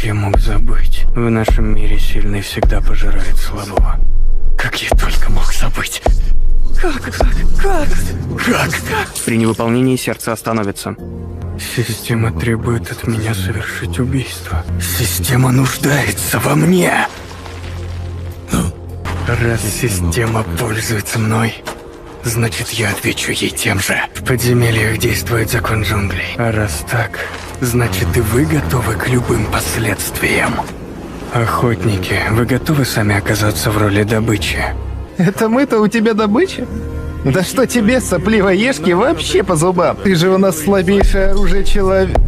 я мог забыть? В нашем мире сильный всегда пожирает слабого. Как я только мог забыть? Как? При невыполнении сердце остановится. Система требует от меня совершить убийство. Система нуждается во мне. Раз система пользуется мной, значит, я отвечу ей тем же. В подземельях действует закон джунглей. А раз так, значит, и вы готовы к любым последствиям. Охотники, вы готовы сами оказаться в роли добычи? Это мы-то у тебя добыча? Да что тебе, сопливоежки, вообще по зубам? Ты же у нас слабейшее оружие человека.